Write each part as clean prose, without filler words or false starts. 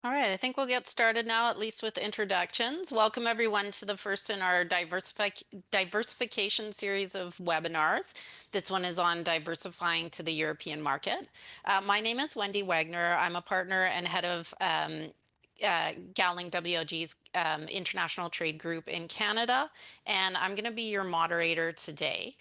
All right, I think we'll get started now, at least with introductions. Welcome everyone to the first in our diversification series of webinars. This one is on diversifying to the European market. My name is Wendy Wagner. I'm a partner and head of Gowling WLG's International Trade Group in Canada, and I'm going to be your moderator today.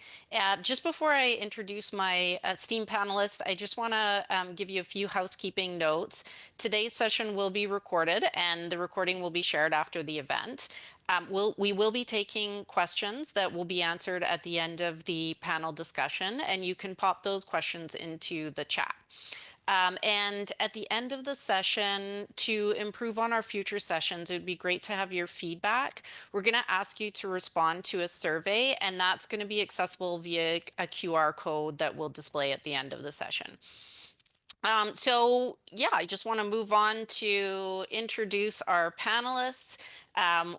Just before I introduce my esteemed panelists, I just want to give you a few housekeeping notes. Today's session will be recorded, and the recording will be shared after the event. We will be taking questions that will be answered at the end of the panel discussion, and you can pop those questions into the chat. And at the end of the session, to improve on our future sessions, it would be great to have your feedback. We're going to ask you to respond to a survey, and that's going to be accessible via a QR code that we'll display at the end of the session. So yeah, I just want to move on to introduce our panelists.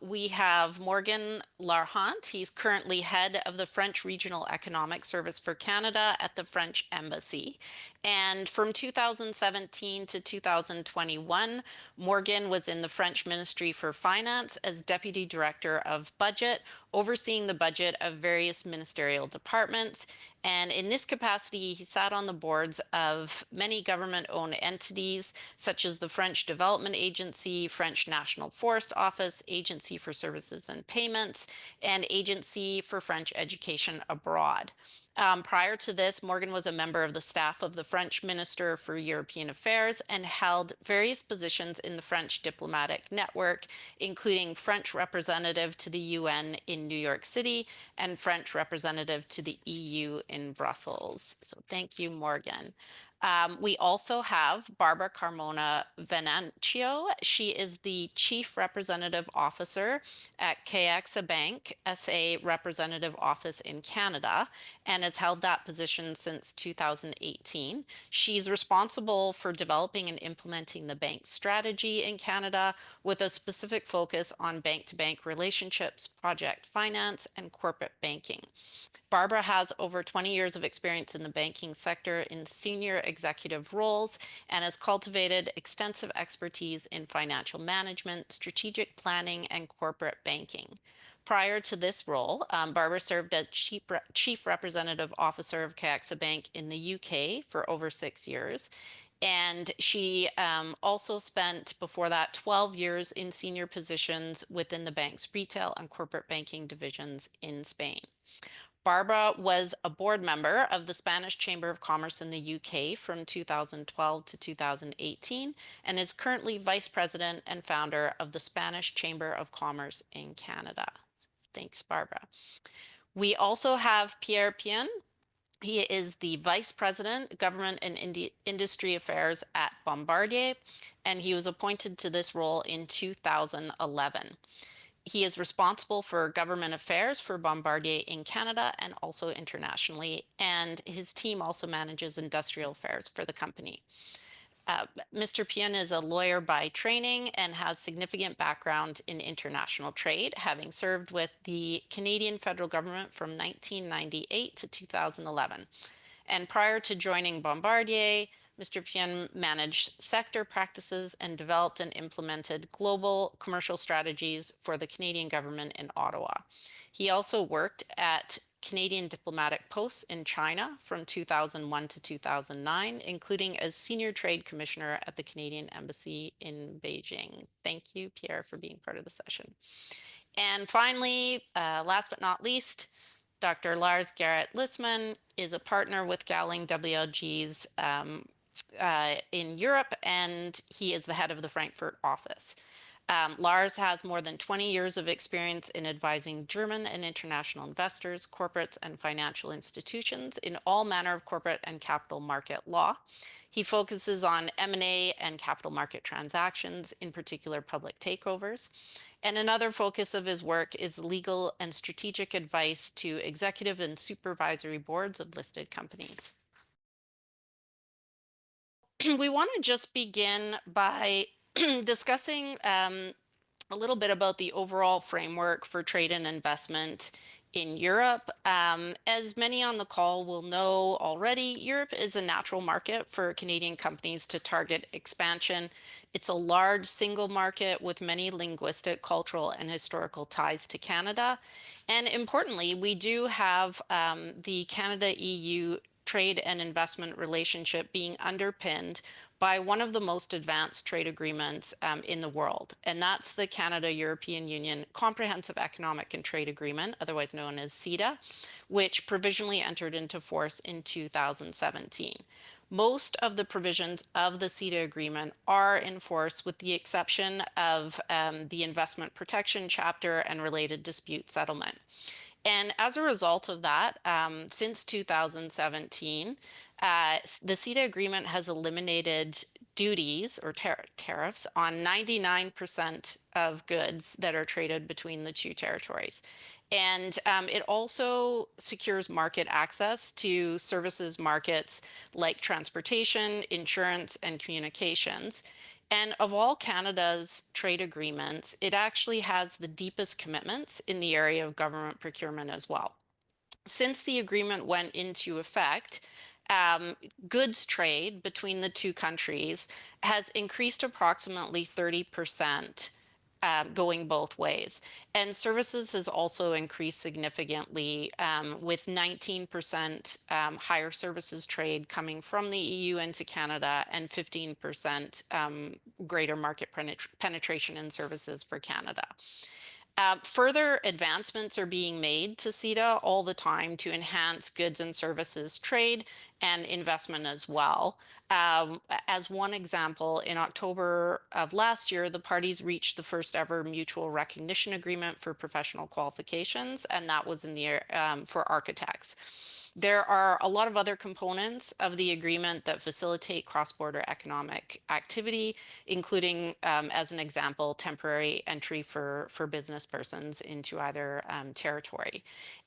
We have Morgan Larhant. He's currently head of the French Regional Economic Service for Canada at the French Embassy. And from 2017 to 2021, Morgan was in the French Ministry for Finance as Deputy Director of Budget, overseeing the budget of various ministerial departments. And in this capacity, he sat on the boards of many government-owned entities, such as the French Development Agency, French National Forest Office, Agency for Services and Payments, and Agency for French Education Abroad. Prior to this, Morgan was a member of the staff of the French Minister for European Affairs and held various positions in the French diplomatic network, including French representative to the UN in New York City and French representative to the EU in Brussels. So thank you, Morgan. We also have Barbara Carmona Venancio. She is the Chief Representative Officer at CAEXA Bank, SA Representative Office in Canada, and has held that position since 2018. She's responsible for developing and implementing the bank's strategy in Canada with a specific focus on bank-to-bank relationships, project finance, and corporate banking. Barbara has over 20 years of experience in the banking sector in senior executive roles and has cultivated extensive expertise in financial management, strategic planning, and corporate banking. Prior to this role, Barbara served as Chief Representative Officer of CAEXA Bank in the UK for over 6 years. And she also spent, before that, 12 years in senior positions within the bank's retail and corporate banking divisions in Spain. Barbara was a board member of the Spanish Chamber of Commerce in the UK from 2012 to 2018 and is currently vice president and founder of the Spanish Chamber of Commerce in Canada. Thanks, Barbara. We also have Pierre Pien. He is the Vice President, Government and Industry Affairs at Bombardier, and he was appointed to this role in 2011. He is responsible for government affairs for Bombardier in Canada and also internationally, and his team also manages industrial affairs for the company. Mr. Pien is a lawyer by training and has significant background in international trade, having served with the Canadian federal government from 1998 to 2011. And prior to joining Bombardier, Mr. Pien managed sector practices and developed and implemented global commercial strategies for the Canadian government in Ottawa. He also worked at Canadian diplomatic posts in China from 2001 to 2009, including as Senior Trade Commissioner at the Canadian Embassy in Beijing. Thank you, Pierre, for being part of the session. And finally, last but not least, Dr. Lars Gerrit Lissman is a partner with Gowling WLG's in Europe, and he is the head of the Frankfurt office. Lars has more than 20 years of experience in advising German and international investors, corporates, and financial institutions in all manner of corporate and capital market law. He focuses on M&A and capital market transactions, in particular public takeovers. And another focus of his work is legal and strategic advice to executive and supervisory boards of listed companies. We want to just begin by discussing a little bit about the overall framework for trade and investment in Europe. As many on the call will know already, Europe is a natural market for Canadian companies to target expansion. It's a large single market with many linguistic, cultural, and historical ties to Canada. And importantly, we do have the Canada-EU trade and investment relationship being underpinned by one of the most advanced trade agreements in the world. And that's the Canada-European Union Comprehensive Economic and Trade Agreement, otherwise known as CETA, which provisionally entered into force in 2017. Most of the provisions of the CETA agreement are in force with the exception of the investment protection chapter and related dispute settlement. And as a result of that, since 2017, the CETA agreement has eliminated duties or tariffs on 99% of goods that are traded between the two territories. And it also secures market access to services markets like transportation, insurance, and communications. And of all Canada's trade agreements, it actually has the deepest commitments in the area of government procurement as well. Since the agreement went into effect, goods trade between the two countries has increased approximately 30%. Going both ways. And services has also increased significantly with 19% higher services trade coming from the EU into Canada and 15% greater market penetration in services for Canada. Further advancements are being made to CETA all the time to enhance goods and services trade and investment as well. As one example, in October of last year, the parties reached the first ever mutual recognition agreement for professional qualifications, and that was in the for architects. There are a lot of other components of the agreement that facilitate cross-border economic activity, including, as an example, temporary entry for business persons into either territory.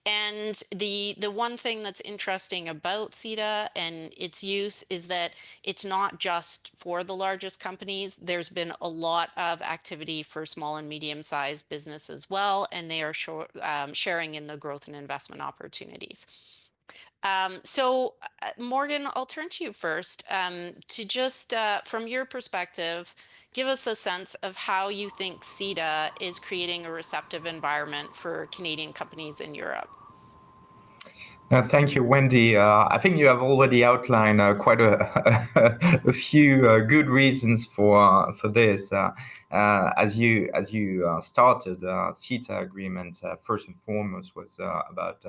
And the one thing that's interesting about CETA and its use is that it's not just for the largest companies. There's been a lot of activity for small and medium-sized business as well, and they are sharing in the growth and investment opportunities. Morgan, I'll turn to you first to just, from your perspective, give us a sense of how you think CETA is creating a receptive environment for Canadian companies in Europe. Thank you, Wendy. I think you have already outlined quite a few good reasons for this. As you started, CETA agreement first and foremost was about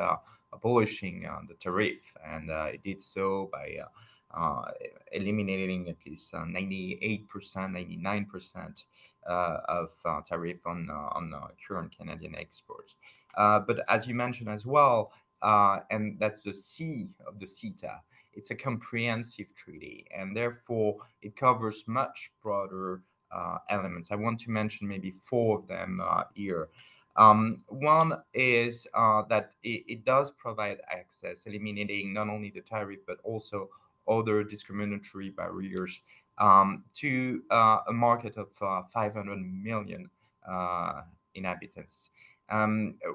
abolishing the tariff, and it did so by eliminating at least 98%, 99% of tariff on current Canadian exports. But as you mentioned as well, and that's the C of the CETA. It's a comprehensive treaty, and therefore it covers much broader elements. I want to mention maybe four of them here. One is that it does provide access, eliminating not only the tariff but also other discriminatory barriers to a market of 500 million inhabitants.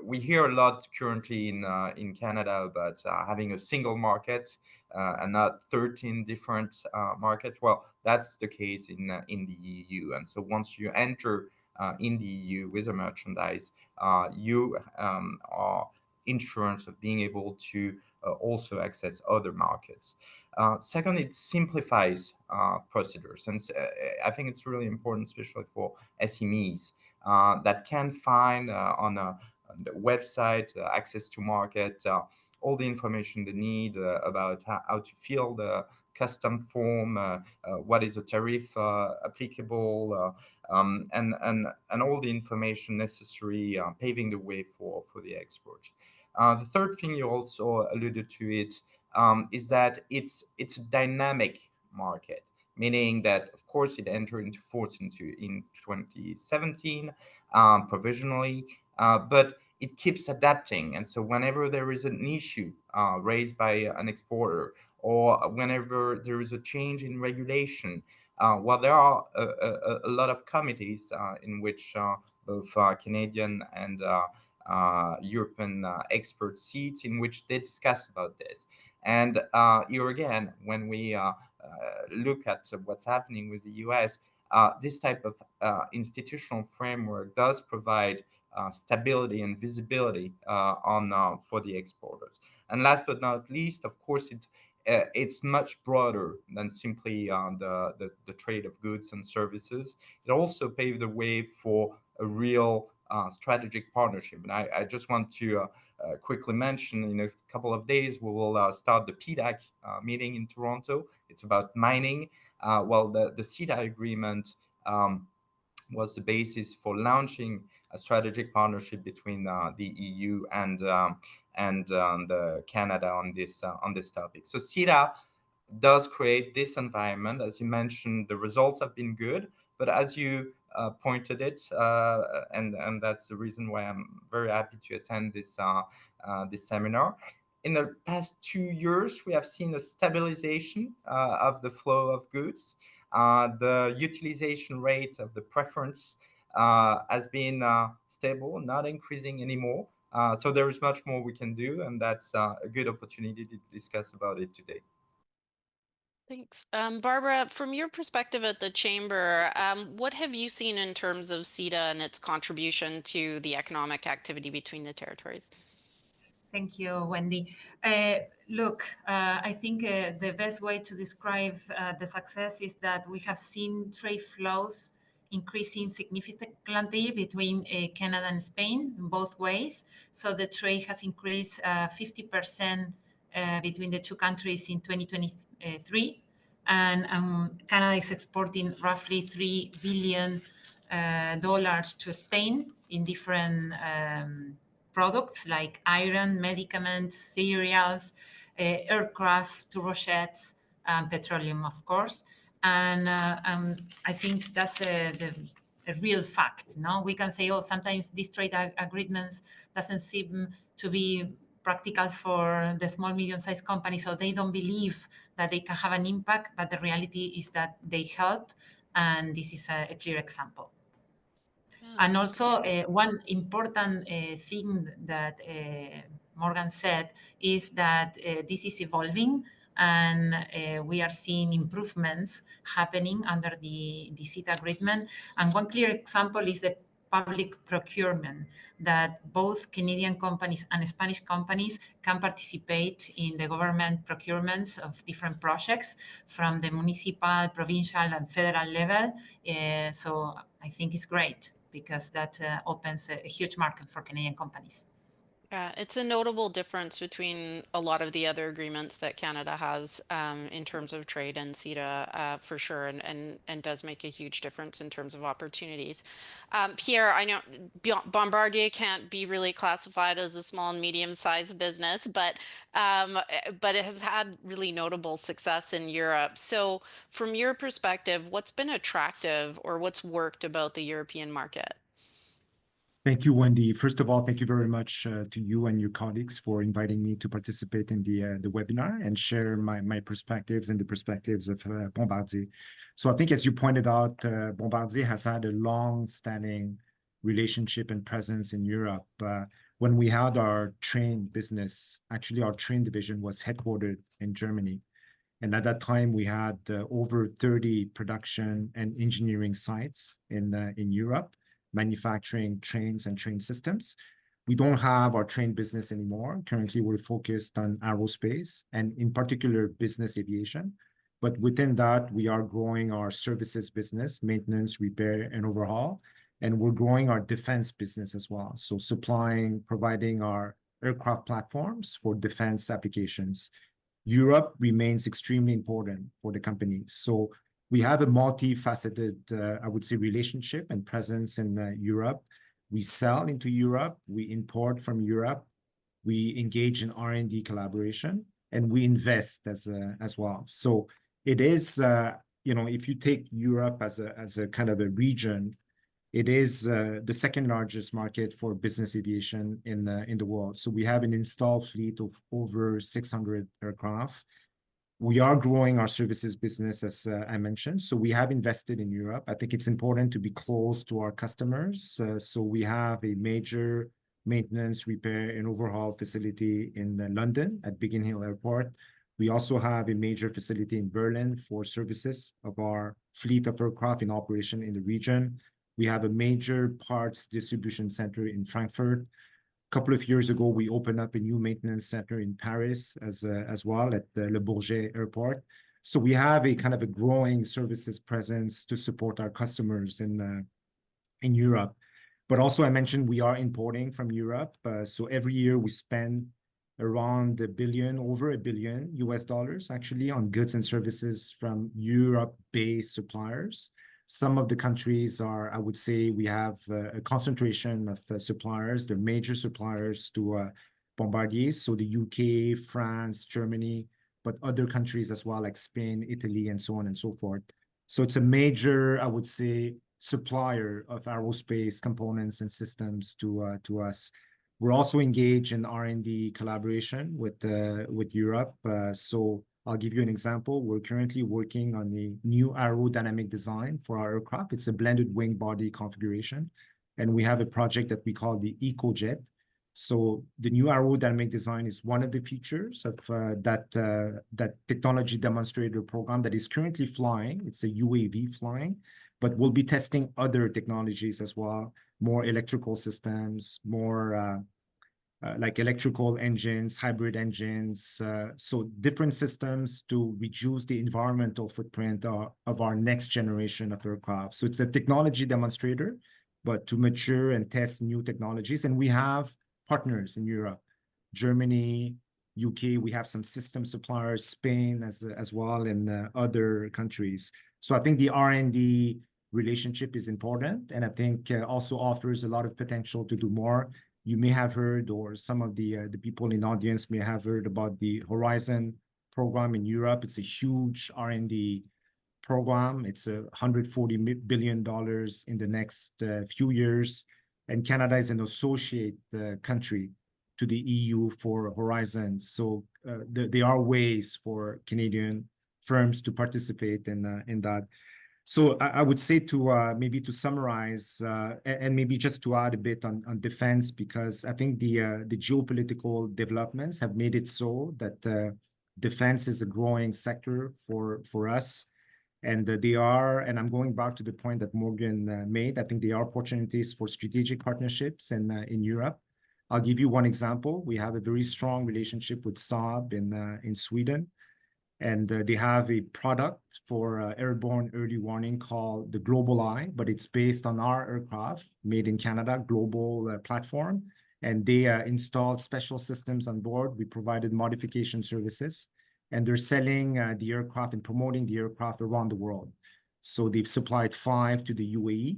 We hear a lot currently in Canada about having a single market and not 13 different markets. Well, that's the case in the EU. And so once you enter in the EU with a merchandise, you are insurance of being able to also access other markets. Second, it simplifies procedures. And I think it's really important, especially for SMEs, that can find on the website access to market, all the information they need about how to fill the custom form, what is the tariff applicable, and all the information necessary, paving the way for the exports. The third thing you also alluded to it is that it's a dynamic market, meaning that, of course, it entered into force in 2017 provisionally, but it keeps adapting. And so whenever there is an issue raised by an exporter, or whenever there is a change in regulation, well, there are a lot of committees in which both Canadian and European expert seats in which they discuss about this. And here again, when we look at what's happening with the US, this type of institutional framework does provide stability and visibility on for the exporters. And last but not least, of course, it's much broader than simply the trade of goods and services. It also paved the way for a real strategic partnership. And I just want to quickly mention, in a couple of days, we will start the PDAC meeting in Toronto. It's about mining. Well, the CETA agreement was the basis for launching a strategic partnership between the EU and the Canada on this topic. So CETA does create this environment. As you mentioned, the results have been good, but as you pointed it, and that's the reason why I'm very happy to attend this seminar. In the past 2 years, we have seen a stabilization of the flow of goods. The utilization rate of the preference has been stable, not increasing anymore. So there is much more we can do, and that's a good opportunity to discuss about it today. Thanks. Barbara, from your perspective at the Chamber, what have you seen in terms of CETA and its contribution to the economic activity between the territories? Thank you, Wendy. Look, I think the best way to describe the success is that we have seen trade flows increasing significantly between Canada and Spain in both ways. So the trade has increased 50% between the two countries in 2023. And Canada is exporting roughly $3 billion to Spain in different products like iron, medicaments, cereals, aircraft, turbojets, petroleum, of course. And I think that's a real fact. No, we can say, oh, sometimes these trade agreements doesn't seem to be practical for the small, medium-sized companies, so they don't believe that they can have an impact. But the reality is that they help, and this is a clear example. Yeah, And that's also, great. one important thing that Morgan said is that this is evolving, and we are seeing improvements happening under the CETA agreement. And one clear example is the public procurement, that both Canadian companies and Spanish companies can participate in the government procurements of different projects from the municipal, provincial, and federal level. So I think it's great because that opens a huge market for Canadian companies. Yeah, it's a notable difference between a lot of the other agreements that Canada has in terms of trade and CETA for sure, and does make a huge difference in terms of opportunities. Pierre, I know Bombardier can't be really classified as a small and medium-sized business, but it has had really notable success in Europe. So, from your perspective, what's been attractive or what's worked about the European market? Thank you, Wendy. First of all, thank you very much to you and your colleagues for inviting me to participate in the webinar and share my perspectives and the perspectives of Bombardier. So I think, as you pointed out, Bombardier has had a long-standing relationship and presence in Europe. When we had our train business, actually our train division was headquartered in Germany. And at that time, we had over 30 production and engineering sites in Europe, manufacturing trains and train systems. We don't have our train business anymore. Currently, we're focused on aerospace and in particular business aviation. But within that, we are growing our services business, maintenance, repair, and overhaul. And we're growing our defense business as well. So providing our aircraft platforms for defense applications. Europe remains extremely important for the company. So we have a multifaceted, I would say, relationship and presence in Europe. We sell into Europe, we import from Europe, we engage in R&D collaboration, and we invest as well. So it is, if you take Europe as a kind of a region, it is the second largest market for business aviation in the world. So we have an installed fleet of over 600 aircraft. We are growing our services business, as I mentioned. So we have invested in Europe. I think it's important to be close to our customers. So we have a major maintenance, repair, and overhaul facility in London at Biggin Hill Airport. We also have a major facility in Berlin for services of our fleet of aircraft in operation in the region. We have a major parts distribution center in Frankfurt. A couple of years ago, we opened up a new maintenance center in Paris as well at the Le Bourget Airport. So we have a kind of a growing services presence to support our customers in Europe. But also, I mentioned we are importing from Europe. So every year we spend around over $1 billion US dollars actually on goods and services from Europe-based suppliers. Some of the countries are, I would say, we have a concentration of suppliers. They're major suppliers to Bombardier. So the UK, France, Germany, but other countries as well, like Spain, Italy, and so on and so forth. So it's a major, I would say, supplier of aerospace components and systems to us. We're also engaged in R&D collaboration with Europe. So I'll give you an example. We're currently working on the new aerodynamic design for our aircraft. It's a blended wing body configuration. And we have a project that we call the EcoJet. So the new aerodynamic design is one of the features of that technology demonstrator program that is currently flying. It's a UAV flying, but we'll be testing other technologies as well, more electrical systems, more like electrical engines, hybrid engines, so different systems to reduce the environmental footprint of our next generation of aircraft. So it's a technology demonstrator, but to mature and test new technologies. And we have partners in Europe, Germany, UK, we have some system suppliers, Spain as well, and other countries. So I think the R&D relationship is important, and I think also offers a lot of potential to do more. You may have heard, or some of the people in the audience may have heard about the Horizon program in Europe. It's a huge R&D program. It's $140 billion in the next few years. And Canada is an associate country to the EU for Horizon. So there are ways for Canadian firms to participate in that. So I would say to maybe to summarize and maybe just to add a bit on defense, because I think the geopolitical developments have made it so that defense is a growing sector for us. And they are, and I'm going back to the point that Morgan made, I think there are opportunities for strategic partnerships in Europe. I'll give you one example. We have a very strong relationship with Saab in Sweden. And they have a product for airborne early warning called the Global Eye, but it's based on our aircraft made in Canada, global platform. And they installed special systems on board. We provided modification services, and they're selling the aircraft and promoting the aircraft around the world. So they've supplied 5 to the UAE,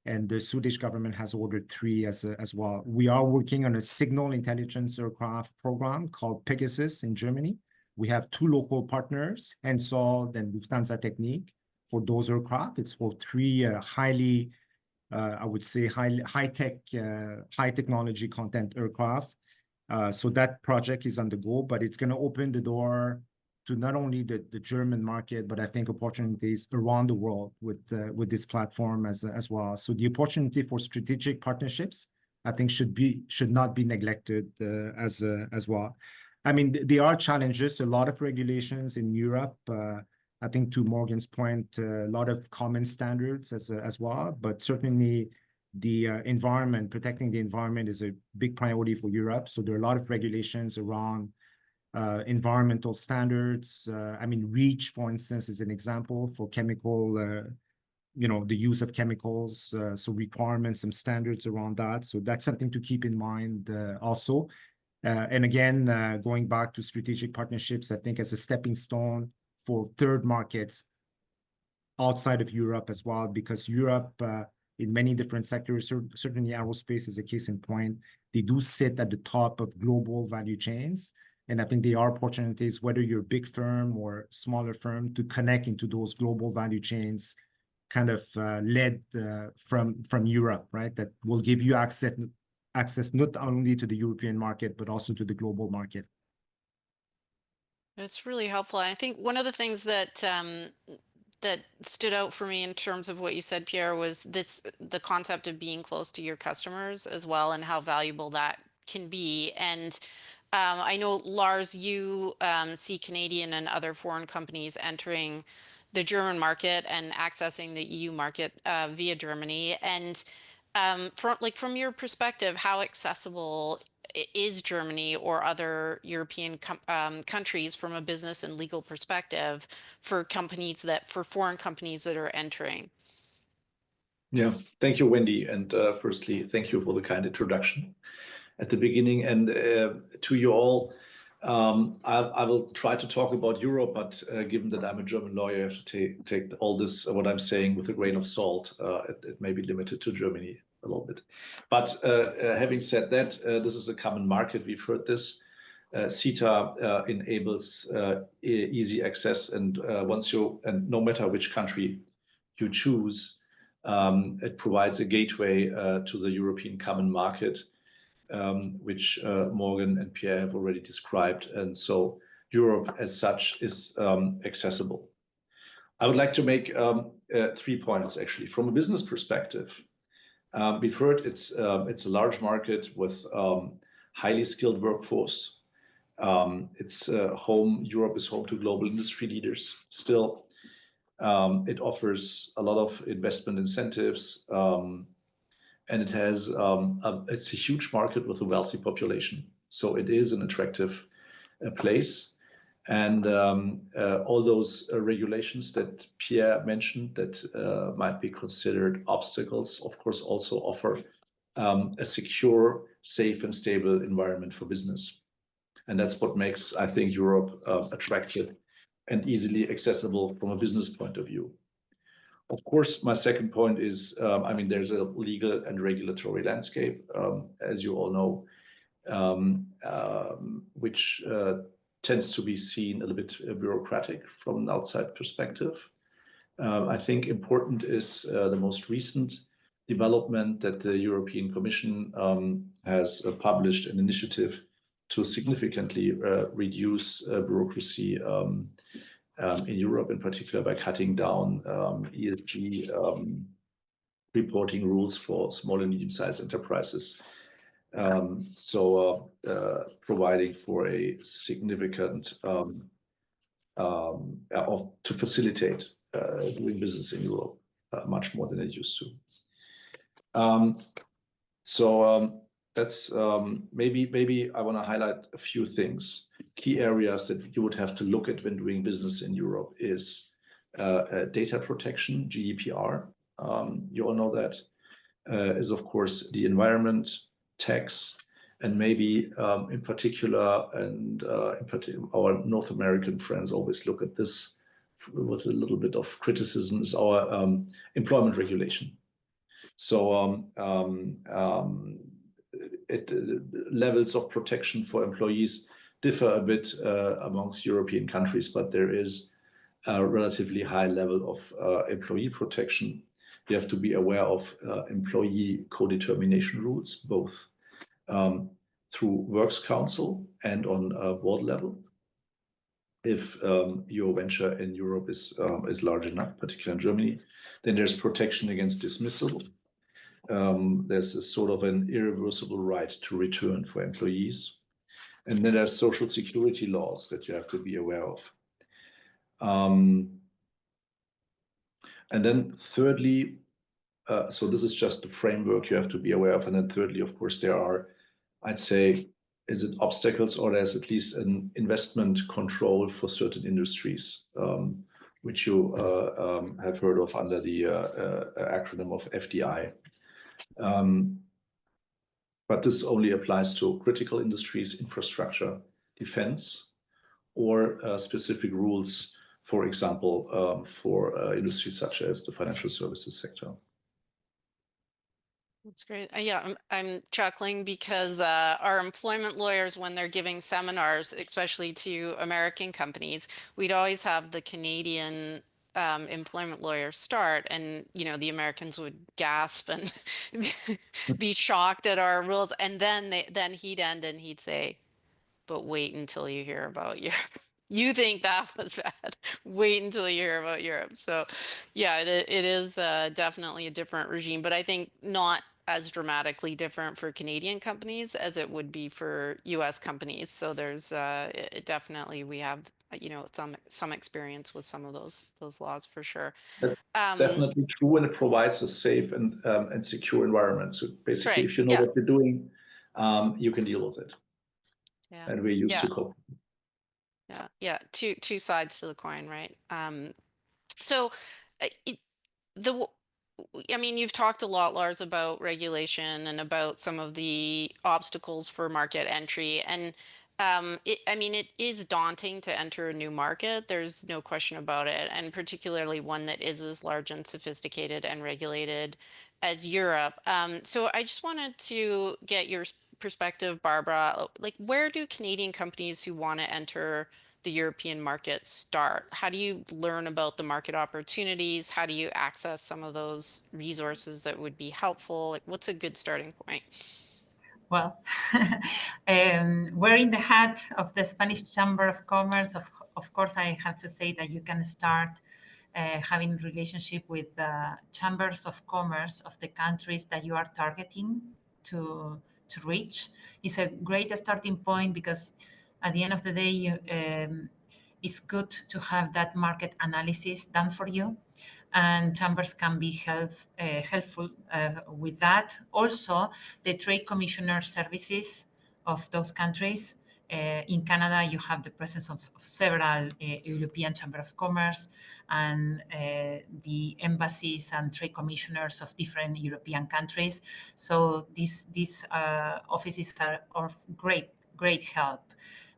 and the Swedish government has ordered 3 as well. We are working on a signal intelligence aircraft program called Pegasus in Germany. We have 2 local partners, Hensoldt and Lufthansa Technik, for those aircraft. It's for 3 highly, I would say, high-tech, high-technology content aircraft. So that project is on the go, but it's going to open the door to not only the German market, but I think opportunities around the world with this platform as well. So the opportunity for strategic partnerships, I think, should not be neglected as well. I mean, there are challenges, a lot of regulations in Europe. I think to Morgan's point, a lot of common standards as well, but certainly the environment, protecting the environment is a big priority for Europe. So there are a lot of regulations around environmental standards. I mean, REACH, for instance, is an example for chemical, the use of chemicals. So requirements and standards around that. So that's something to keep in mind also. And again, going back to strategic partnerships, I think as a stepping stone for third markets outside of Europe as well, because Europe, in many different sectors, certainly aerospace is a case in point, they do sit at the top of global value chains. And I think there are opportunities, whether you're a big firm or smaller firm, to connect into those global value chains kind of led from Europe, right? That will give you access not only to the European market, but also to the global market. It's really helpful. I think one of the things that that stood out for me in terms of what you said, Pierre, was the concept of being close to your customers as well, and how valuable that can be. And I know, Lars, you see Canadian and other foreign companies entering the German market and accessing the EU market via Germany. And from your perspective, how accessible is Germany or other European countries from a business and legal perspective for foreign companies that are entering? Yeah, thank you, Wendy. And firstly, thank you for the kind introduction at the beginning. And to you all, I will try to talk about Europe, but given that I'm a German lawyer, I have to take all this, what I'm saying, with a grain of salt. It may be limited to Germany a little bit. But having said that, this is a common market. We've heard this. CETA enables easy access, and no matter which country you choose, it provides a gateway to the European common market, which Morgan and Pierre have already described. And so Europe as such is accessible. I would like to make 3 points, actually. From a business perspective, we've heard it's a large market with highly skilled workforce. Europe is home to global industry leaders still. It offers a lot of investment incentives, and it's a huge market with a wealthy population. So it is an attractive place. And all those regulations that Pierre mentioned that might be considered obstacles, of course, also offer a secure, safe, and stable environment for business. And that's what makes, I think, Europe attractive and easily accessible from a business point of view. Of course, my second point is, there's a legal and regulatory landscape, as you all know, which tends to be seen a little bit bureaucratic from an outside perspective. I think important is the most recent development that the European Commission has published an initiative to significantly reduce bureaucracy in Europe, in particular by cutting down ESG reporting rules for small and medium-sized enterprises. Providing for a significant to facilitate doing business in Europe much more than it used to. That's maybe I want to highlight a few things. Key areas that you would have to look at when doing business in Europe is data protection, GDPR. You all know that is, of course, the environment, tax, and maybe in particular, our North American friends always look at this with a little bit of criticism, is our employment regulation. So levels of protection for employees differ a bit amongst European countries, but there is a relatively high level of employee protection. You have to be aware of employee co-determination rules, both through Works Council and on board level. If your venture in Europe is large enough, particularly in Germany, then there's protection against dismissal. There's a sort of an irreversible right to return for employees. And then there's social security laws that you have to be aware of. And then thirdly, so this is just the framework you have to be aware of. And then thirdly, of course, there are, I'd say, is it obstacles, or there's at least an investment control for certain industries, which you have heard of under the acronym of FDI. But this only applies to critical industries, infrastructure, defense, or specific rules, for example, for industries such as the financial services sector. That's great. Yeah, I'm chuckling because our employment lawyers, when they're giving seminars, especially to American companies, we'd always have the Canadian employment lawyer start, and the Americans would gasp and be shocked at our rules, and then he'd end and he'd say, "But wait until you hear about You think that was bad. Wait until you hear about Europe. So, yeah, it is definitely a different regime, but I think not as dramatically different for Canadian companies as it would be for US companies. So there's definitely we have some experience with some of those laws for sure. That's Um, definitely true, and it provides a safe and secure environment. So that's basically, right. if you know Yeah. what you're doing, you can deal with it, Yeah. and we're used Yeah. to cope. Yeah. Two sides to the coin, right? So it, the I mean, you've talked a lot, Lars, about regulation and about some of the obstacles for market entry. And I mean, it is daunting to enter a new market. There's no question about it. And particularly one that is as large and sophisticated and regulated as Europe. So I just wanted to get your perspective, Barbara. Like, where do Canadian companies who want to enter the European market start? How do you learn about the market opportunities? How do you access some of those resources that would be helpful? Like, what's a good starting point? Well, wearing the hat of the Spanish Chamber of Commerce, of course, I have to say that you can start having relationship with the chambers of commerce of the countries that you are targeting to reach. It's a great starting point because at the end of the day, it's good to have that market analysis done for you, and chambers can be helpful with that. Also, the trade commissioner services of those countries. In Canada, you have the presence of several European Chamber of Commerce and the embassies and trade commissioners of different European countries. So these offices are of great help.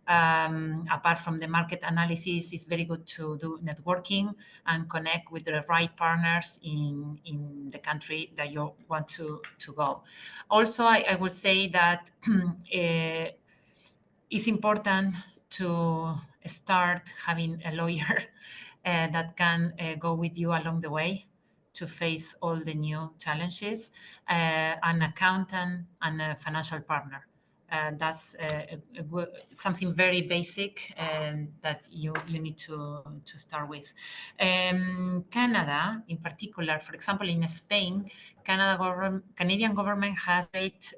Apart from the market analysis, it's very good to do networking and connect with the right partners in the country that you want to go. Also, I would say that it's important to start having a lawyer that can go with you along the way to face all the new challenges, an accountant and a financial partner. That's something very basic that you need to start with. Canada, in particular, for example, in Spain, Canadian government has a great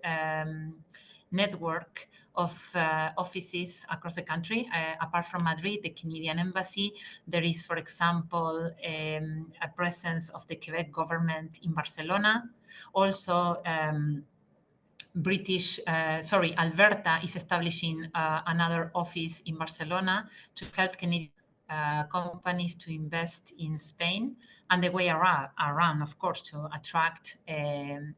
network of offices across the country. Apart from Madrid, the Canadian Embassy, there is, for example, a presence of the Quebec government in Barcelona. Also, Alberta is establishing another office in Barcelona to help Canadian companies to invest in Spain, and the way around, of course, to attract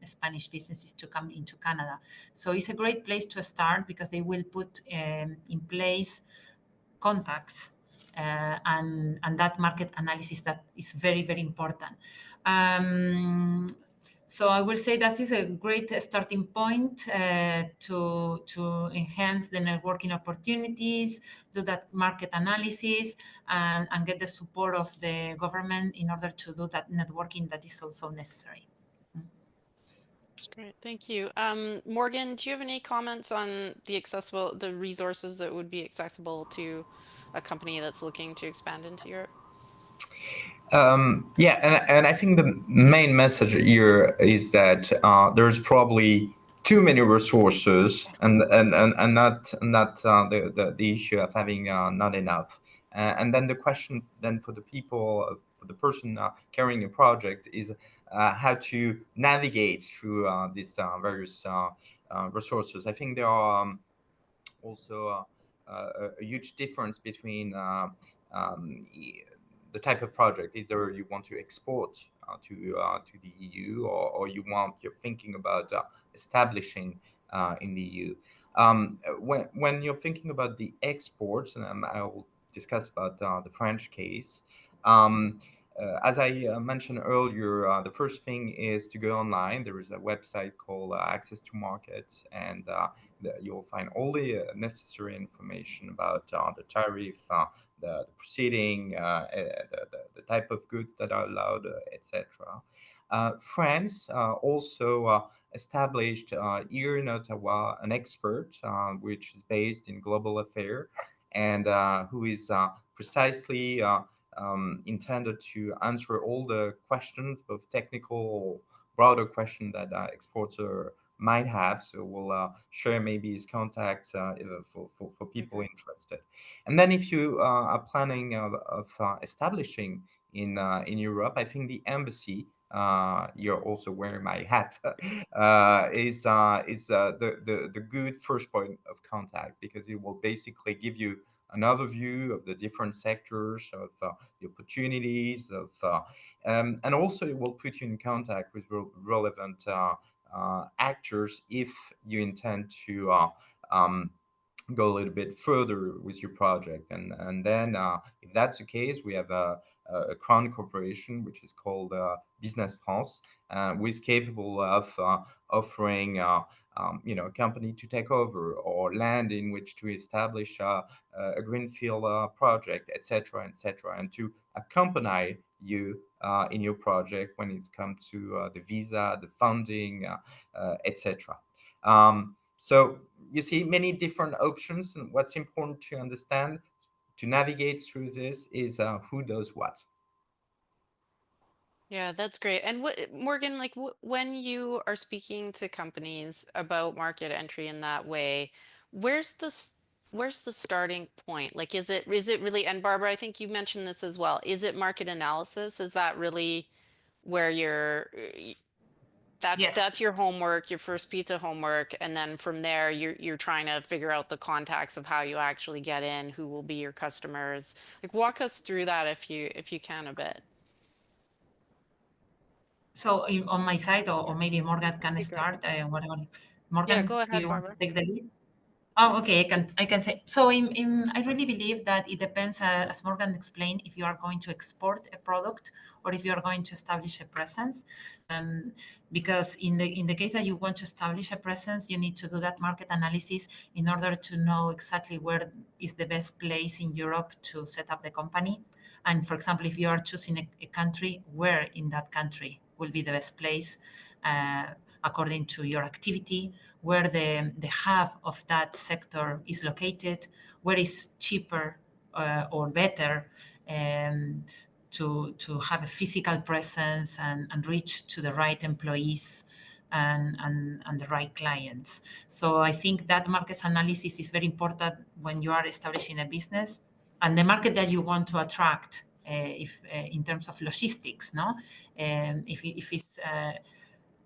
Spanish businesses to come into Canada. So it's a great place to start because they will put in place contacts and that market analysis that is very important. So I will say that is a great starting point to enhance the networking opportunities, do that market analysis, and get the support of the government in order to do that networking that is also necessary. That's great. Thank you. Morgan, do you have any comments on the resources that would be accessible to a company that's looking to expand into Europe? Yeah, and I think the main message here is that there's probably too many resources, and not the issue of having not enough. And then the question then for the people, for the person carrying a project is how to navigate through these various resources. I think there are also a huge difference between the type of project. Either you want to export to the EU, or you're thinking about establishing in the EU. When you're thinking about the exports, and I will discuss about the French case. As I mentioned earlier, the first thing is to go online. There is a website called Access to Market, and you'll find all the necessary information about the tariff, the proceeding, the type of goods that are allowed, etc. France also established here in Ottawa an expert which is based in global affairs, and who is precisely intended to answer all the questions, both technical or broader question that exporter might have. So we'll share maybe his contacts for people interested. And then if you are planning of establishing in Europe, I think the embassy, you're also wearing my hat, is the good first point of contact, because it will basically give you an overview of the different sectors, of the opportunities, and also it will put you in contact with relevant actors if you intend to go a little bit further with your project. And then if that's the case, we have a crown corporation which is called Business France, who is capable of offering a company to take over, or land in which to establish a greenfield project, etc., etc., and to accompany you in your project when it comes to the visa, the funding, etc. So you see many different options, and what's important to understand to navigate through this is who does what. Yeah, that's great. And what, Morgan, like when you are speaking to companies about market entry in that way, where's where's the starting point? Like, is it really, and Barbara, I think you mentioned this as well. Is it market analysis? Is that really where Yes. that's your homework, your first piece of homework, and then from there you're trying to figure out the contacts of how you actually get in, who will be your customers. Like walk us through that if you can a bit. So on my side, or maybe Morgan That'd can be great. start. Whatever. Yeah, Morgan, go do ahead, you want to Barbara. take the lead? Oh, okay. I can say so. I really believe that it depends, as Morgan explained, if you are going to export a product or if you are going to establish a presence. Um, because in the case that you want to establish a presence, you need to do that market analysis in order to know exactly where is the best place in Europe to set up the company. And for example, if you are choosing a country, where in that country will be the best place according to your activity, where the hub of that sector is located, where is cheaper or better to have a physical presence and reach to the right employees and the right clients. So I think that market analysis is very important when you are establishing a business, and the market that you want to attract, if in terms of logistics, no,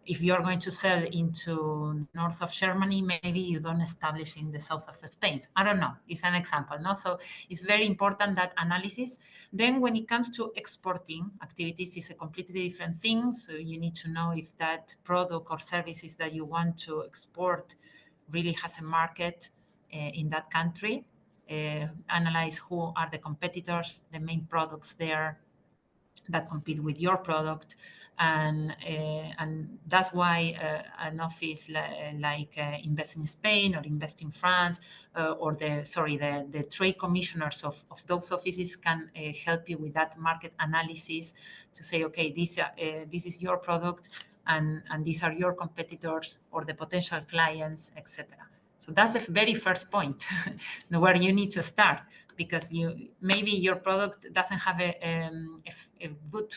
if you're going to sell into the north of Germany, maybe you don't establish in the south of Spain. I don't know. It's an example, no? So it's very important, that analysis. Then when it comes to exporting activities, it's a completely different thing. So you need to know if that product or services that you want to export really has a market in that country. Analyze who are the competitors, the main products there that compete with your product, and that's why an office like Invest in Spain or Invest in France, or the trade commissioners of those offices can help you with that market analysis to say, okay, this is your product, and these are your competitors or the potential clients, etc. So that's the very first point where you need to start, because maybe your product doesn't have a good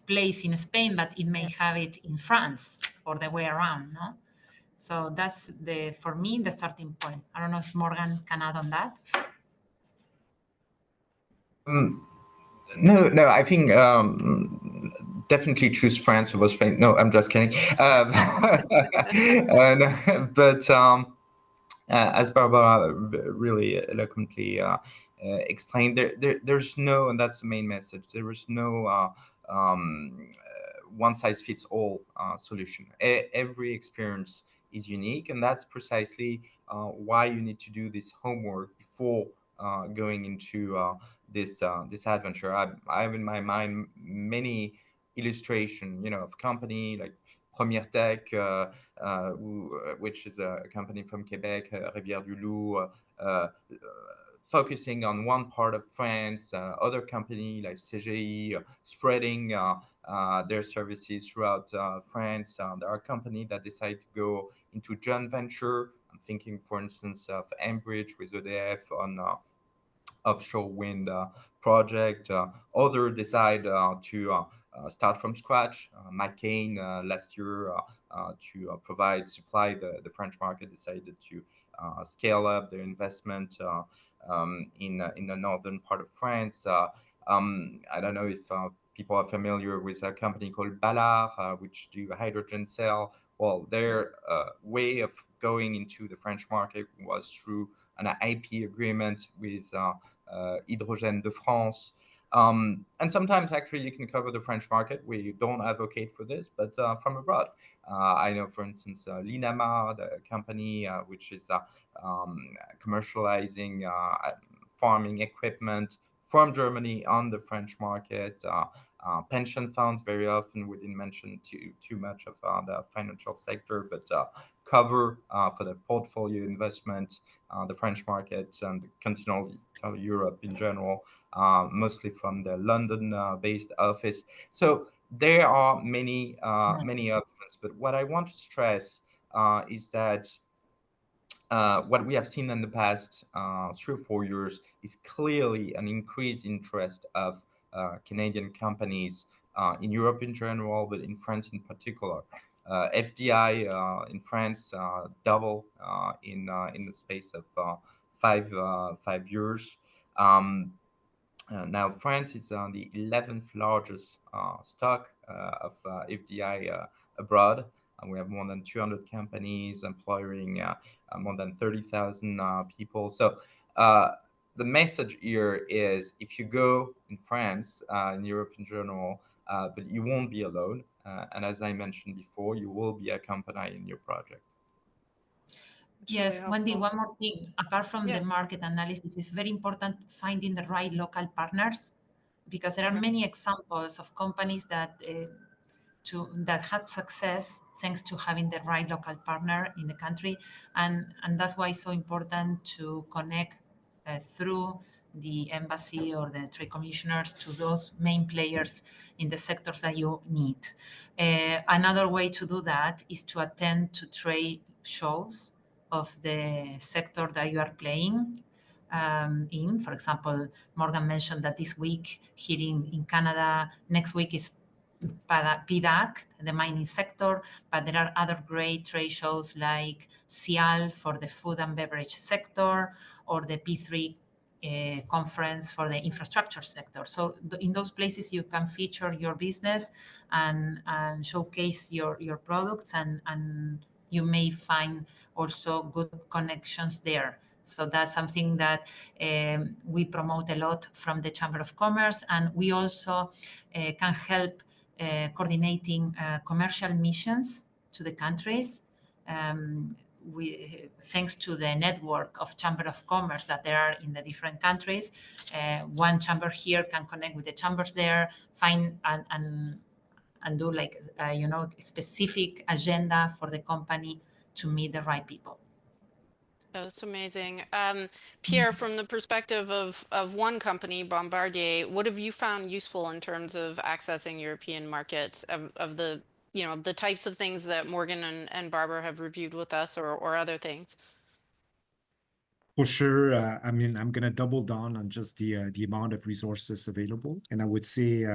place in Spain, but it may have it in France or the way around. No, so that's for me the starting point. I don't know if Morgan can add on that. No, no, I think definitely choose France over Spain. No, I'm just kidding. No, but as Barbara really eloquently explained, there's no, and that's the main message. There is no one size fits all solution. Every experience is unique, and that's precisely why you need to do this homework before going into this adventure. I have in my mind many illustration, of company like Première Tech, which is a company from Quebec, Rivière-du-Loup, focusing on one part of France, other company like CGI, spreading their services throughout France. There are companies that decide to go into joint venture I'm thinking, for instance, of Enbridge with EDF on offshore wind project. Others decide to start from scratch. McCain last year to provide supply the French market decided to scale up their investment in the northern part of France. I don't know if people are familiar with a company called Ballard, which do hydrogen cell. Well, their way of going into the French market was through an IP agreement with Hydrogène de France. And sometimes actually you can cover the French market. We don't advocate for this, but from abroad. I know, for instance, Linamar, the company which is commercializing farming equipment from Germany on the French market. Pension funds, very often we didn't mention too much of the financial sector, but cover for the portfolio investment the French market and continental Europe in general, mostly from the London-based office. So there are many options. But what I want to stress is that what we have seen in the past 3 or 4 years is clearly an increased interest of Canadian companies in Europe in general, but in France in particular. FDI in France double in the space of 5 years. Now France is the 11th largest stock of FDI abroad. And we have more than 200 companies employing more than 30,000 people. So the message here is, if you go in France, in Europe in general, but you won't be alone. And as I mentioned before, you will be accompanied in your project. Yes, Wendy, one more thing. Apart from Yeah. the market analysis, it's very important finding the right local partners, because there are many examples of companies that have success thanks to having the right local partner in the country, and that's why it's so important to connect through the embassy or the trade commissioners to those main players in the sectors that you need. Another way to do that is to attend to trade shows of the sector that you are playing in. For example, Morgan mentioned that this week here in Canada, next week is PDAC, the mining sector, but there are other great trade shows like CIAL for the food and beverage sector, or the P3 conference for the infrastructure sector. So in those places you can feature your business and showcase your products, and you may find also good connections there. So that's something that we promote a lot from the Chamber of Commerce, and we also can help coordinating commercial missions to the countries. Thanks to the network of Chamber of Commerce that there are in the different countries, one chamber here can connect with the chambers there, find and do like a specific agenda for the company to meet the right people. That's amazing. Pierre, from the perspective of one company, Bombardier, what have you found useful in terms of accessing European markets, of the the types of things that Morgan and Barbara have reviewed with us, or other things? For sure. I mean, I'm going to double down on just the amount of resources available. And I would say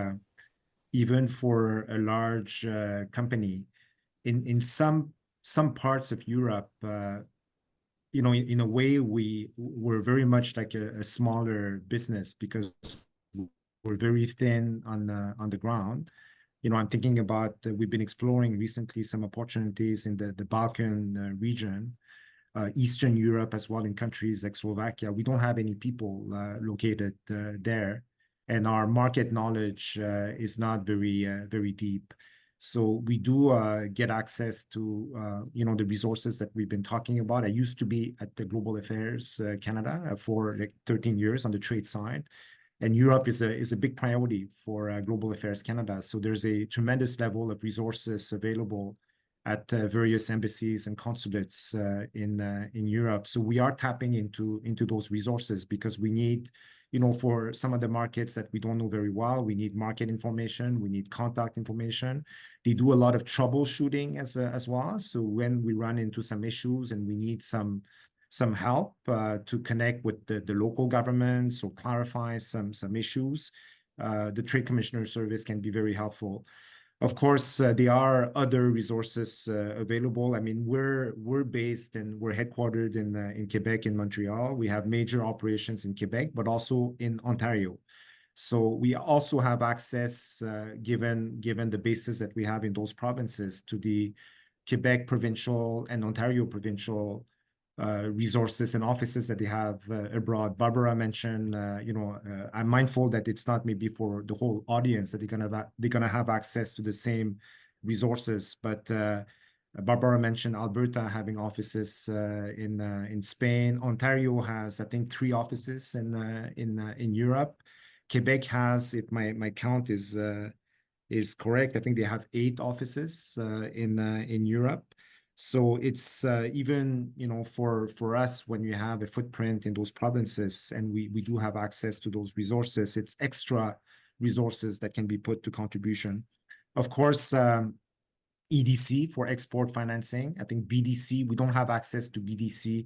even for a large company, in some parts of Europe, in a way, we're very much like a smaller business because we're very thin on the ground. I'm thinking about we've been exploring recently some opportunities in the Balkan region, Eastern Europe as well, in countries like Slovakia. We don't have any people located there, and our market knowledge is not very deep. So we do get access to the resources that we've been talking about. I used to be at the Global Affairs Canada for like 13 years on the trade side, and Europe is a big priority for Global Affairs Canada. So there's a tremendous level of resources available at various embassies and consulates in Europe. So we are tapping into those resources because we need for some of the markets that we don't know very well, we need market information, we need contact information. They do a lot of troubleshooting as well. So when we run into some issues and we need some help to connect with the local governments or clarify some issues, the Trade Commissioner Service can be very helpful. Of course, there are other resources available. I mean, we're based and we're headquartered in Quebec, in Montreal. We have major operations in Quebec, but also in Ontario. So we also have access, given the basis that we have in those provinces, to the Quebec provincial and Ontario provincial resources and offices that they have abroad. Barbara mentioned, I'm mindful that it's not maybe for the whole audience that they're gonna have access to the same resources, but Barbara mentioned Alberta having offices in Spain. Ontario has, I think, 3 offices in Europe. Quebec has, if my count is correct, I think they have 8 offices in Europe. So it's even, for us, when you have a footprint in those provinces and we do have access to those resources, it's extra resources that can be put to contribution. Of course, EDC for export financing. I think BDC, we don't have access to BDC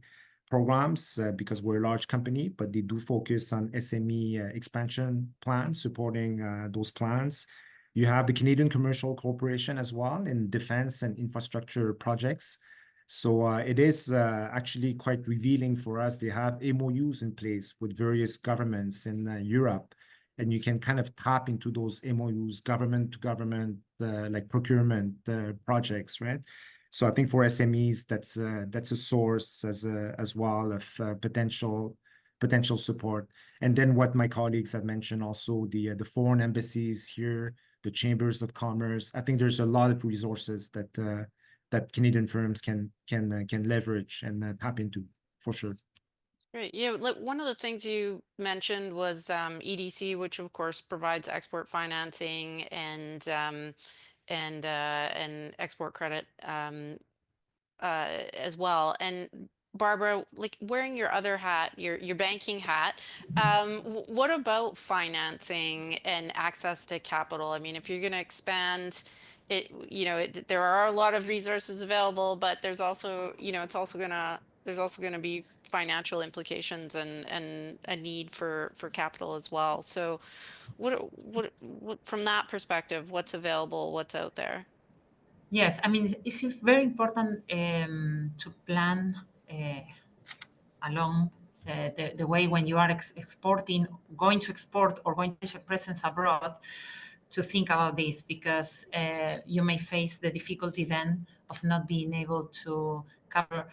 programs because we're a large company, but they do focus on SME expansion plans, supporting those plans. You have the Canadian Commercial Corporation as well in defense and infrastructure projects. So it is actually quite revealing for us. They have MOUs in place with various governments in Europe, and you can kind of tap into those MOUs, government to government, like procurement projects, right? So I think for SMEs, that's a source as well of potential support. And then what my colleagues have mentioned also, the foreign embassies here, the chambers of commerce. I think there's a lot of resources that Canadian firms can leverage and tap into, for sure. Great. Yeah, one of the things you mentioned was EDC, which of course provides export financing and export credit as well. And Barbara, like wearing your other hat, your banking hat, what about financing and access to capital? I mean, if you're going to expand it, there are a lot of resources available, but there's also, there's also going to be financial implications and a need for capital as well. So what from that perspective, what's available, what's out there? Yes, I mean, it's very important to plan along the way when you are exporting, going to export or going to have presence abroad, to think about this, because you may face the difficulty then of not being able to cover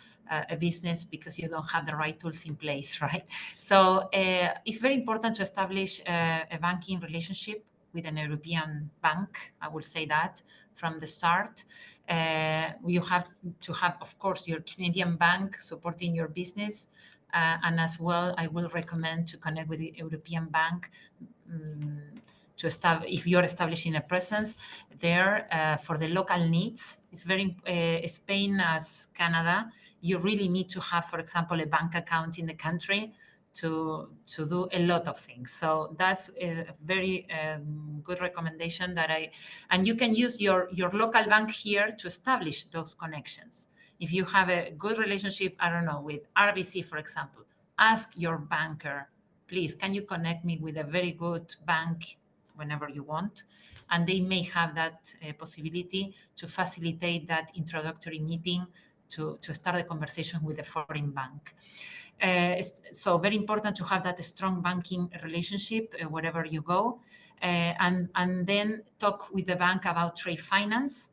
a business because you don't have the right tools in place, right? So it's very important to establish a banking relationship with an European bank. I would say that from the start. You have to have, of course, your Canadian bank supporting your business. And as well, I will recommend to connect with the European bank to establish, if you're establishing a presence there for the local needs. It's very, Spain as Canada, you really need to have, for example, a bank account in the country to do a lot of things. So that's a very good recommendation and you can use your local bank here to establish those connections. If you have a good relationship, I don't know, with RBC, for example, ask your banker, please, can you connect me with a very good bank whenever you want? And they may have that possibility to facilitate that introductory meeting to start a conversation with a foreign bank. So very important to have that strong banking relationship wherever you go. And then talk with the bank about trade finance,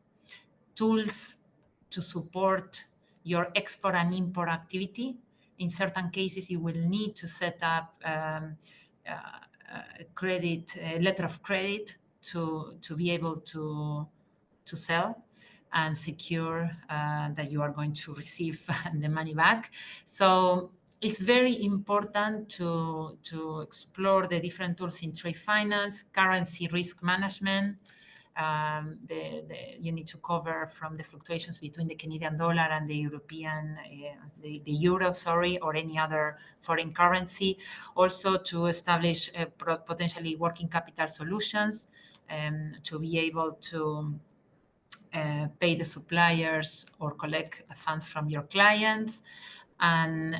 tools to support your export and import activity. In certain cases, you will need to set up a letter of credit to be able to sell and secure that you are going to receive the money back. So it's very important to explore the different tools in trade finance, currency risk management, you need to cover from the fluctuations between the Canadian dollar and the European, the euro, sorry, or any other foreign currency. Also to establish potentially working capital solutions to be able to pay the suppliers or collect funds from your clients, and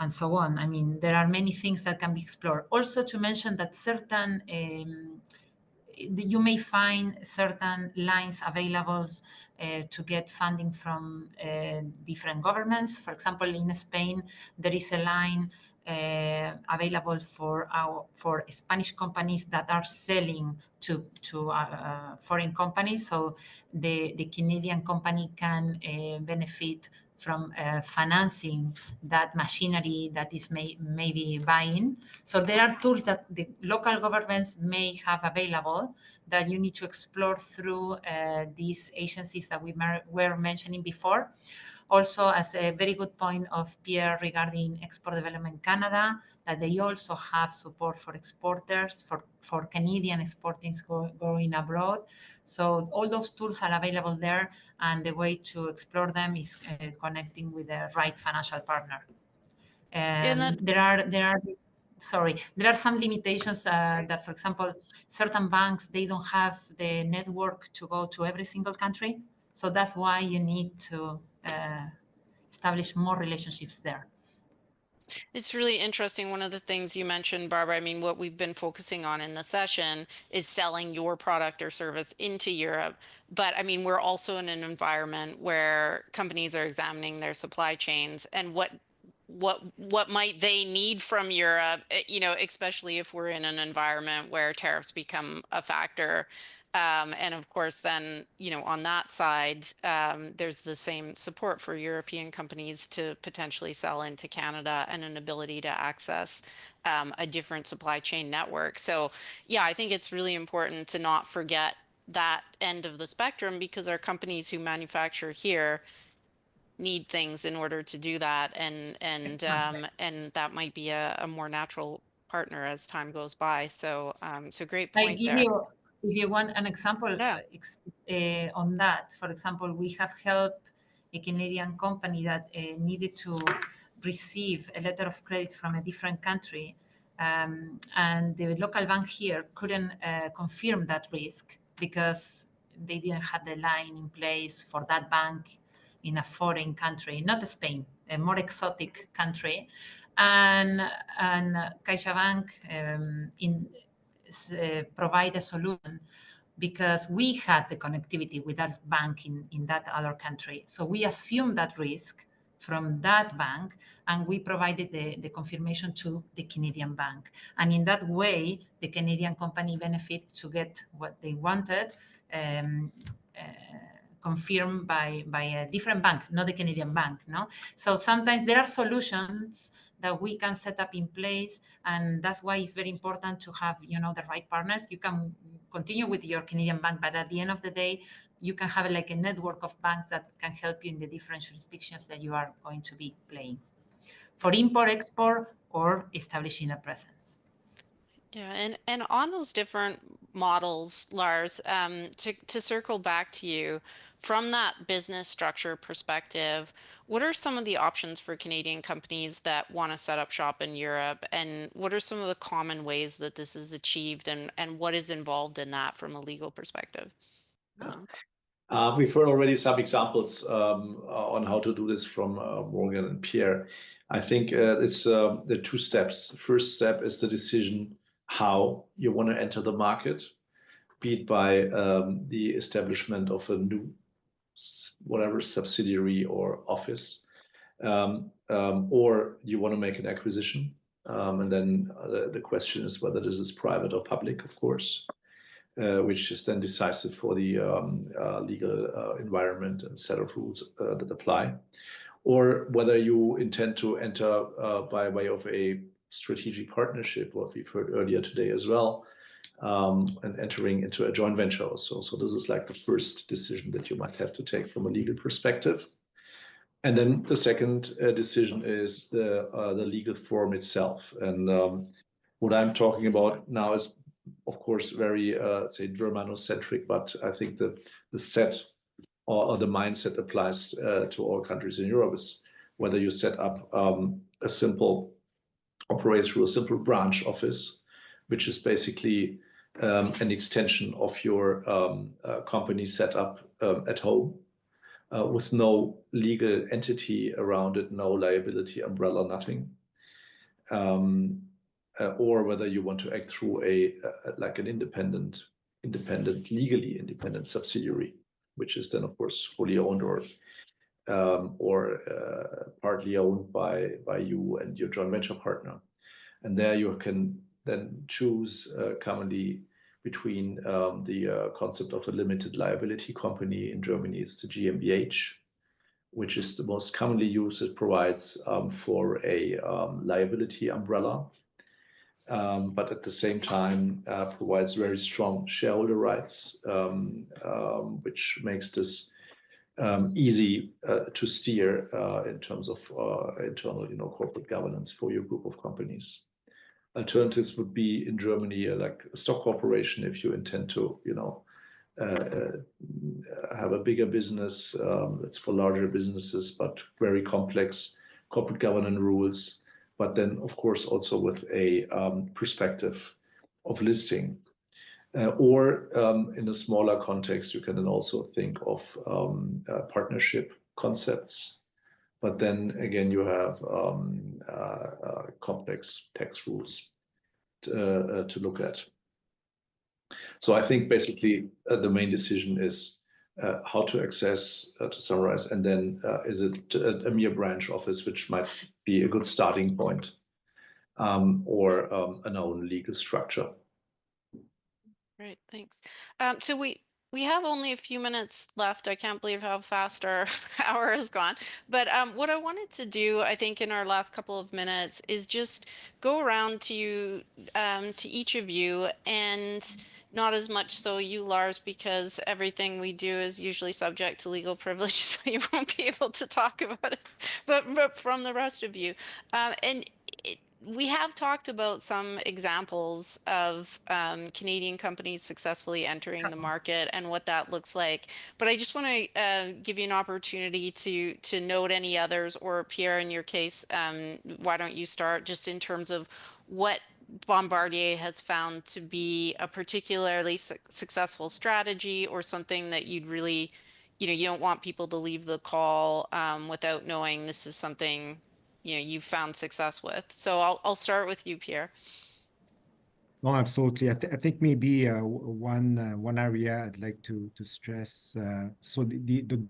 so on. I mean, there are many things that can be explored. Also to mention that certain you may find certain lines available to get funding from different governments. For example, in Spain, there is a line available for Spanish companies that are selling to foreign companies. So the Canadian company can benefit from financing that machinery that is maybe buying. So there are tools that the local governments may have available that you need to explore through these agencies that we were mentioning before. Also, as a very good point of Pierre regarding Export Development Canada, that they also have support for exporters, for Canadian exporting going abroad. So all those tools are available there, and the way to explore them is connecting with the right financial partner. There are some limitations that, for example, certain banks, they don't have the network to go to every single country. So that's why you need to establish more relationships there. It's really interesting. One of the things you mentioned, Barbara, I mean, what we've been focusing on in the session is selling your product or service into Europe. But I mean, we're also in an environment where companies are examining their supply chains and what might they need from Europe, you know, especially if we're in an environment where tariffs become a factor. And of course, then, you know, on that side, there's the same support for European companies to potentially sell into Canada and an ability to access a different supply chain network. So, yeah, I think it's really important to not forget that end of the spectrum, because our companies who manufacture here need things in order to do that, and that might be a more natural partner as time goes by. So so great I point give there. you, if you want an example on that, for example, we have helped a Canadian company that needed to receive a letter of credit from a different country, and the local bank here couldn't confirm that risk because they didn't have the line in place for that bank in a foreign country, not Spain, a more exotic country. And CaixaBank provide a solution because we had the connectivity with that bank in that other country. So we assumed that risk from that bank, and we provided the confirmation to the Canadian bank. And in that way, the Canadian company benefit to get what they wanted, confirmed by a different bank, not the Canadian bank. No, so sometimes there are solutions that we can set up in place, and that's why it's very important to have, you know, the right partners. You can continue with your Canadian bank, but at the end of the day, you can have like a network of banks that can help you in the different jurisdictions that you are going to be playing for import, export, or establishing a presence. Yeah, and on those different models, Lars, to circle back to you, from that business structure perspective, what are some of the options for Canadian companies that want to set up shop in Europe? And what are some of the common ways that this is achieved, and what is involved in that from a legal perspective? We've heard already some examples on how to do this from Morgan and Pierre. I think it's the two steps. First step is the decision how you want to enter the market, be it by the establishment of a new whatever subsidiary or office, or you want to make an acquisition. And then the question is whether this is private or public, of course, which is then decisive for the legal environment and set of rules that apply, or whether you intend to enter by way of a strategic partnership, what we've heard earlier today as well, and entering into a joint venture also. So this is like the first decision that you might have to take from a legal perspective. And then the second decision is the legal form itself. And what I'm talking about now is of course, very, say, Germanocentric, but I think that the set or the mindset applies to all countries in Europe. Is whether you set up a simple, operate through a simple branch office, which is basically an extension of your company setup at home, with no legal entity around it, no liability umbrella, nothing. Or whether you want to act through like an legally independent subsidiary, which is then of course fully owned or partly owned by you and your joint venture partner. And there you can then choose commonly between the concept of a limited liability company. In Germany, it's the GmbH, which is the most commonly used. It provides for a liability umbrella, but at the same time provides very strong shareholder rights, which makes this easy to steer in terms of internal, corporate governance for your group of companies. Alternatives would be in Germany like a stock corporation if you intend to, have a bigger business. It's for larger businesses, but very complex corporate governance rules. But then, of course, also with a perspective of listing. Or in a smaller context, you can then also think of partnership concepts. But then again, you have complex tax rules to look at. So I think basically the main decision is how to access, to summarize, and then is it a mere branch office, which might be a good starting point, or an own legal structure. Great, thanks. So we have only a few minutes left. I can't believe how fast our hour has gone. But what I wanted to do, I think, in our last couple of minutes is just go around to you, to each of you, and not as much so you, Lars, because everything we do is usually subject to legal privilege, so you won't be able to talk about it. But from the rest of you, we have talked about some examples of Canadian companies successfully entering the market and what that looks like. But I just want to give you an opportunity to note any others, or Pierre, in your case, why don't you start just in terms of what Bombardier has found to be a particularly successful strategy, or something that you'd really, you don't want people to leave the call without knowing this is something you've found success with. So I'll start with you, Pierre. No, absolutely. I think maybe one area I'd like to stress. So the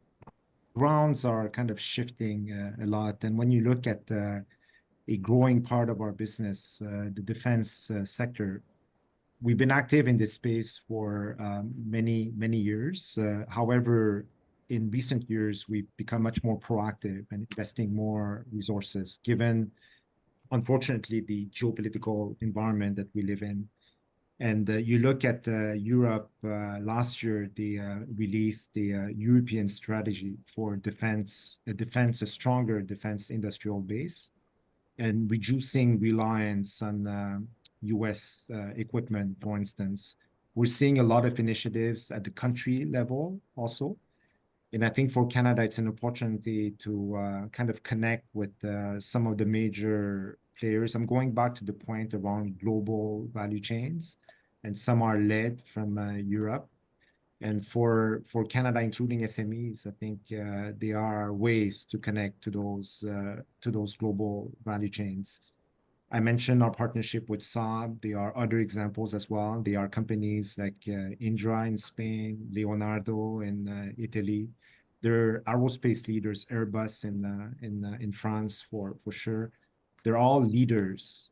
grounds are kind of shifting a lot, and when you look at a growing part of our business, the defense sector, we've been active in this space for many years. However, in recent years, we've become much more proactive and investing more resources, given, unfortunately, the geopolitical environment that we live in. And you look at Europe, last year, they released the European strategy for defense, a stronger defense industrial base, and reducing reliance on US equipment, for instance. We're seeing a lot of initiatives at the country level also. And I think for Canada, it's an opportunity to kind of connect with some of the major players. I'm going back to the point around global value chains, and some are led from Europe. And for Canada, including SMEs, I think there are ways to connect to those global value chains. I mentioned our partnership with Saab. There are other examples as well. There are companies like Indra in Spain, Leonardo in Italy. There are aerospace leaders, Airbus in France for sure. They're all leaders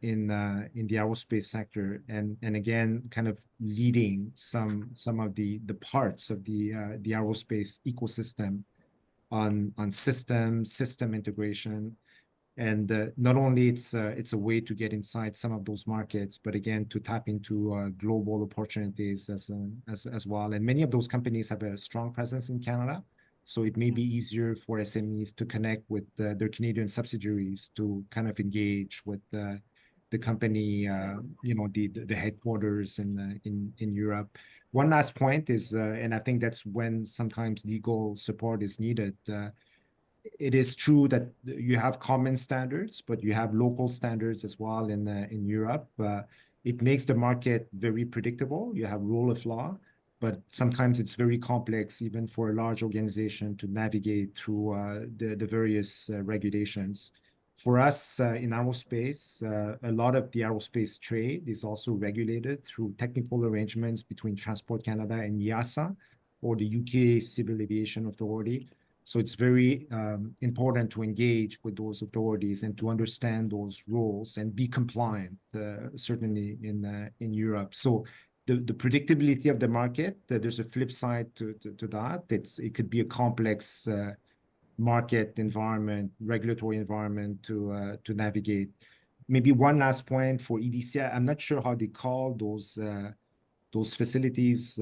in the aerospace sector, and again, kind of leading some of the parts of the aerospace ecosystem on system integration. And not only it's a way to get inside some of those markets, but again, to tap into global opportunities as well. And many of those companies have a strong presence in Canada, so it may be easier for SMEs to connect with their Canadian subsidiaries to kind of engage with the company, the headquarters in Europe. One last point is, and I think that's when sometimes legal support is needed. It is true that you have common standards, but you have local standards as well in Europe. It makes the market very predictable. You have rule of law, but sometimes it's very complex, even for a large organization, to navigate through the various regulations. For us in aerospace, a lot of the aerospace trade is also regulated through technical arrangements between Transport Canada and EASA, or the UK Civil Aviation Authority. So it's very important to engage with those authorities and to understand those rules and be compliant, certainly in Europe. So the predictability of the market, there's a flip side to that. It could be a complex market environment, regulatory environment to navigate. Maybe one last point for EDC. I'm not sure how they call those facilities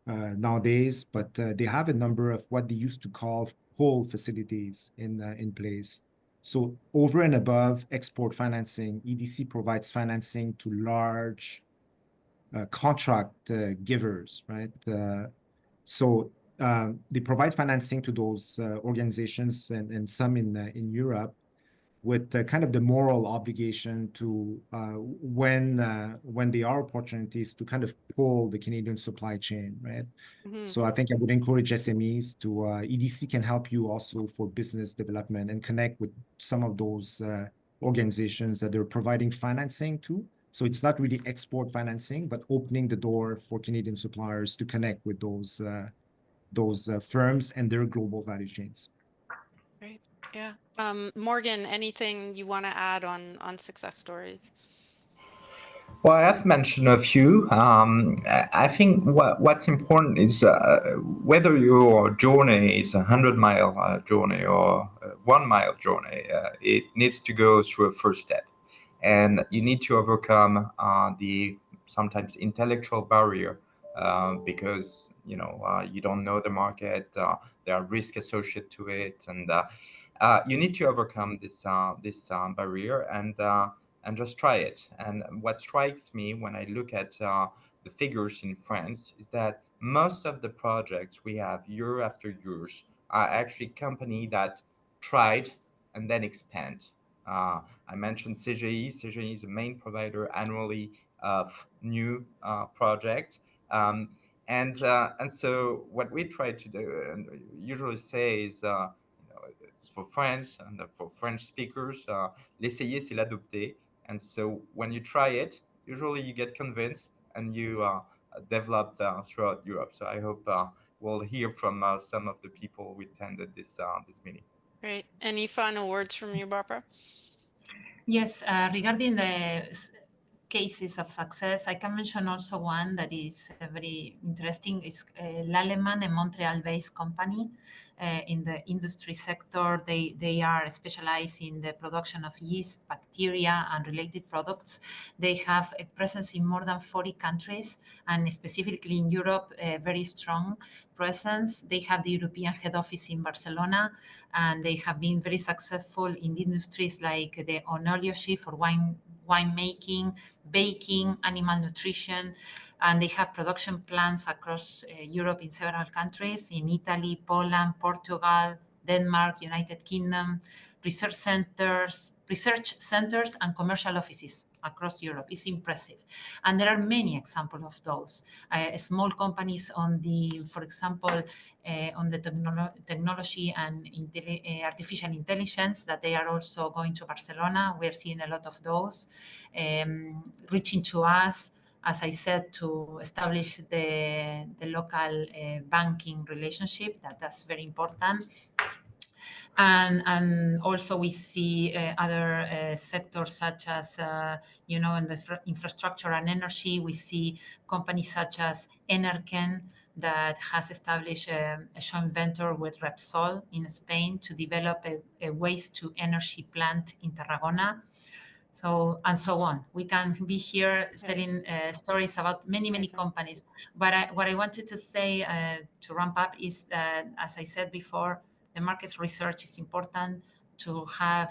nowadays, but they have a number of what they used to call pull facilities in place. So over and above export financing, EDC provides financing to large contract givers, right? So they provide financing to those organizations and some in Europe, with kind of the moral obligation to when there are opportunities to kind of pull the Canadian supply chain, right? So I think I would encourage SMEs to EDC can help you also for business development and connect with some of those organizations that they're providing financing to. So it's not really export financing, but opening the door for Canadian suppliers to connect with those firms and their global value chains. Great. Yeah. Morgan, anything you want to add on success stories? Well, I've mentioned a few. I think what's important is whether your journey is a 100-mile journey or a 1-mile journey, it needs to go through a first step. And you need to overcome the sometimes intellectual barrier because you don't know the market. There are risks associated to it, and you need to overcome this barrier and just try it. And what strikes me when I look at the figures in France is that most of the projects we have year after years are actually companies that tried and then expand. I mentioned CGI. CGI is the main provider annually of new projects. And so what we try to do and usually say is, it's for French and for French speakers, l'essayer c'est l'adopter. And so when you try it, usually you get convinced and you develop throughout Europe. So I hope we'll hear from some of the people who attended this meeting. Great. Any final words from you, Barbara? Yes, regarding the cases of success, I can mention also one that is very interesting. It's L'Allemand, a Montreal-based company in the industry sector. They are specialized in the production of yeast, bacteria, and related products. They have a presence in more than 40 countries, and specifically in Europe, a very strong presence. They have the European head office in Barcelona, and they have been very successful in the industries like the ownership for wine making, baking, animal nutrition, and they have production plants across Europe in several countries, in Italy, Poland, Portugal, Denmark, United Kingdom, research centers, and commercial offices across Europe. It's impressive. And there are many examples of those. Small companies for example, on the technology and artificial intelligence, that they are also going to Barcelona. We're seeing a lot of those reaching to us, as I said, to establish the local banking relationship. That's very important. And also we see other sectors such as, in the infrastructure and energy, we see companies such as Enerken that has established a joint venture with Repsol in Spain to develop a waste-to-energy plant in Tarragona. So, and so on. We can be here telling stories about many companies. But what I wanted to say to ramp up is that, as I said before, the market research is important to have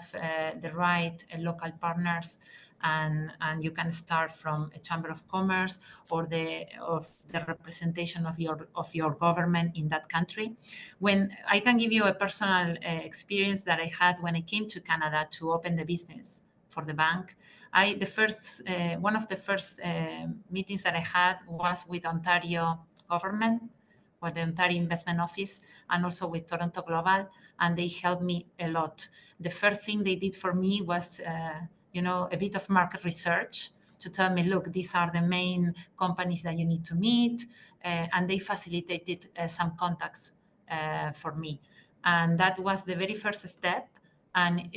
the right local partners and you can start from a chamber of commerce or the representation of your government in that country. When I can give you a personal experience that I had when I came to Canada to open the business for the bank. One of the first meetings that I had was with Ontario government, with the Ontario Investment Office, and also with Toronto Global, and they helped me a lot. The first thing they did for me was, a bit of market research to tell me, look, these are the main companies that you need to meet, and they facilitated some contacts for me. And that was the very first step. And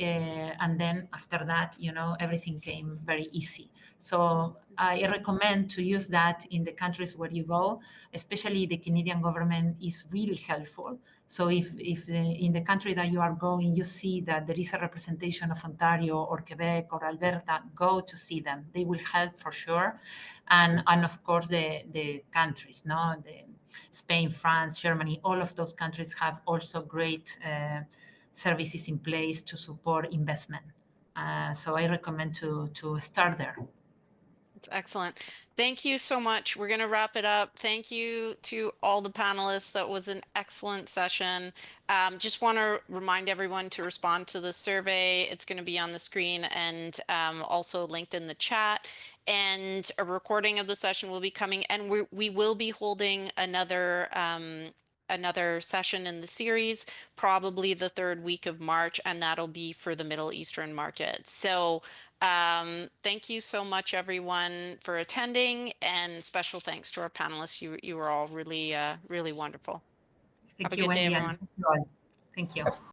then after that, everything came very easy. So I recommend to use that in the countries where you go, especially the Canadian government is really helpful. So if in the country that you are going, you see that there is a representation of Ontario or Quebec or Alberta, go to see them. They will help for sure. And of course, the countries, Spain, France, Germany, all of those countries have also great services in place to support investment. So I recommend to start there. That's excellent. Thank you so much. We're going to wrap it up. Thank you to all the panelists. That was an excellent session. Just want to remind everyone to respond to the survey. It's going to be on the screen and also linked in the chat. And a recording of the session will be coming. And we will be holding another session in the series, probably the 3rd week of March, and that'll be for the Middle Eastern market. So thank you so much, everyone, for attending, and special thanks to our panelists. You were all really, really wonderful. Thank Have a you, good day, Wendy. everyone. Thank you. Yes.